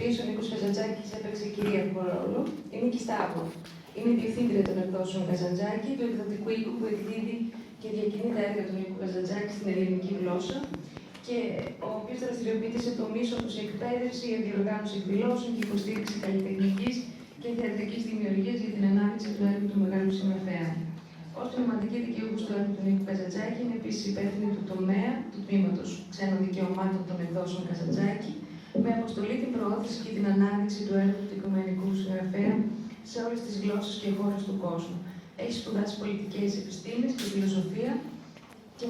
οποίες ο Νίκος Καζανtzakis έπαιξε κυρίαρχο ρόλο, η Νίκη Σταύρου. Είναι η διευθύντρια των εκδόσεων Kazantzakis, του εκδοτικού οίκου που εκδίδει και διακινεί τα έργα του Νίκου Kazantzakis στην ελληνική γλώσσα, και ο οποίος δραστηριοποιείται σε τομείς όπως η εκπαίδευση, η διοργάνωση εκδηλώσεων και η υποστήριξη καλλιτεχνικής και θεατρικής δημιουργίας για την ανάπτυξη του έργου του μεγάλου συγγραφέα. Ως πνευματική δικαιούχος του έργου του Νίκου Kazantzakis, είναι επίσης υπεύθυνη του τομέα του τμήματος ξένων δικαιωμάτων των εκδόσεων Kazantzakis, με αποστολή την προώθηση και την ανάδειξη του έργου του οικουμενικού συγγραφέα σε όλες τις γλώσσες και χώρες του κόσμου. Έχει σπουδάσει πολιτικές επιστήμες και φιλοσοφία και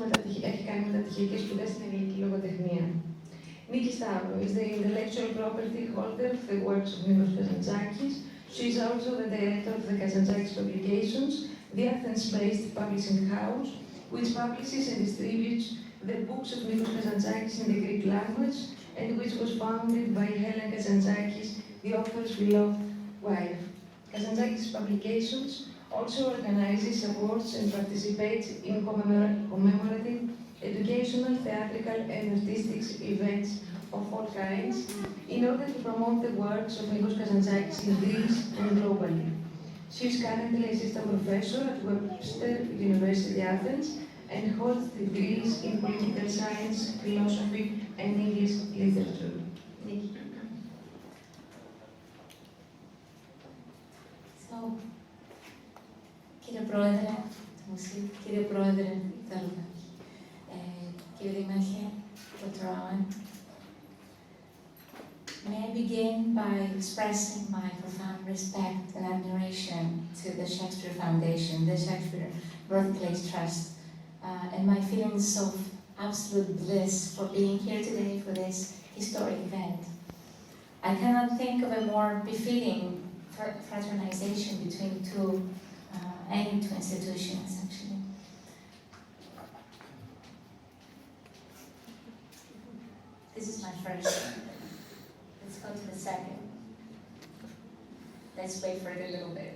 έχει κάνει μεταπτυχιακές σπουδές στην αγγλική λογοτεχνία. Νίκη Σταύρου is the intellectual property holder of the works of Nikos Kazantzakis. She is also the director of the Kazantzakis Publications, the Athens-based publishing house, which publishes and distributes the books of Nikos Kazantzakis in the Greek language, and which was founded by Helen Kazantzakis, the author's beloved wife. Kazantzakis Publications also organizes awards and participates in commemorative, educational, theatrical, and artistic events of all kinds in order to promote the works of Nikos Kazantzakis in Greece and globally. She is currently assistant professor at Webster University Athens and holds degrees in political science, philosophy, and English literature. Κύριε Πρόεδρε του Μουσείου, κύριε Πρόεδρε κύριε Δήμαρχε, Dr. Owen, may I begin by expressing my profound respect and admiration to the Shakespeare Foundation, the Shakespeare Birthplace Trust, and my feelings of absolute bliss for being here today for this historic event. I cannot think of a more befitting fraternization between any two institutions, actually. This is my first. Let's go to the second. Let's wait for it a little bit.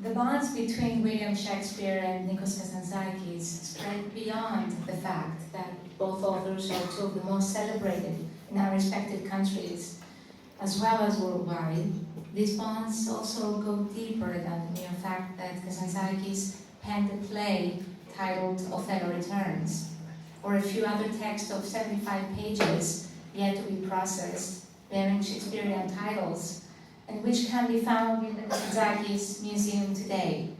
The bonds between William Shakespeare and Nikos Kazantzakis spread beyond the fact that both authors are two of the most celebrated in our respective countries, as well as worldwide. These bonds also go deeper than the mere fact that Kazantzakis penned a play titled Othello Returns, or a few other texts of 75 pages yet to be processed, bearing Shakespearean titles, and which can be found in the Kazantzakis Museum today.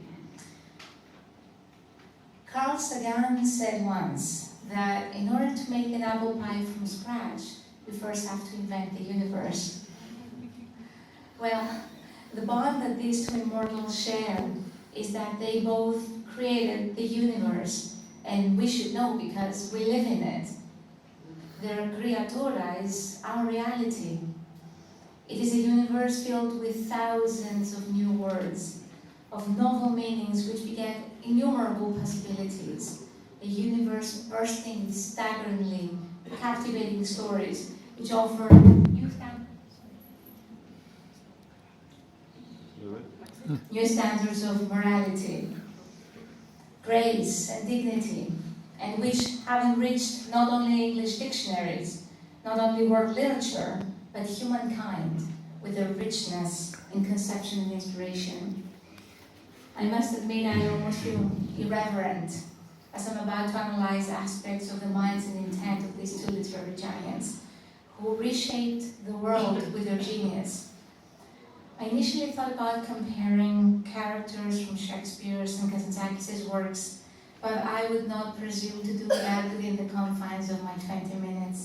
Carl Sagan said once that in order to make an apple pie from scratch, we first have to invent the universe. Well, the bond that these two immortals share is that they both created the universe, and we should know because we live in it. Their creatura is our reality. It is a universe filled with thousands of new words, of novel meanings which beget innumerable possibilities. A universe bursting with staggeringly captivating stories which offer new standards of morality, grace, and dignity, and which have enriched not only English dictionaries, not only world literature, but humankind with their richness in conception and inspiration. I must admit I almost feel irreverent as I'm about to analyze aspects of the minds and intent of these two literary giants who reshaped the world with their genius. I initially thought about comparing characters from Shakespeare's and Kazantzakis' works, but I would not presume to do that within the confines of my 20 minutes.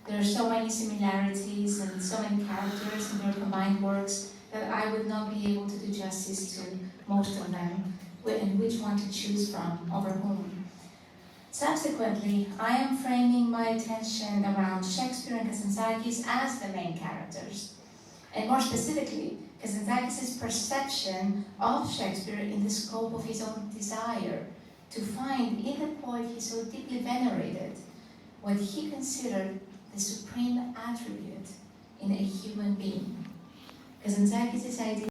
There are so many similarities and so many characters in their combined works that I would not be able to do justice to most of them, and which one to choose from over whom. Subsequently, I am framing my attention around Shakespeare and Kazantzakis as the main characters, and more specifically, Kazantzakis' perception of Shakespeare in the scope of his own desire to find in the poet he so deeply venerated what he considered the supreme attribute in a human being. Kazantzakis' idea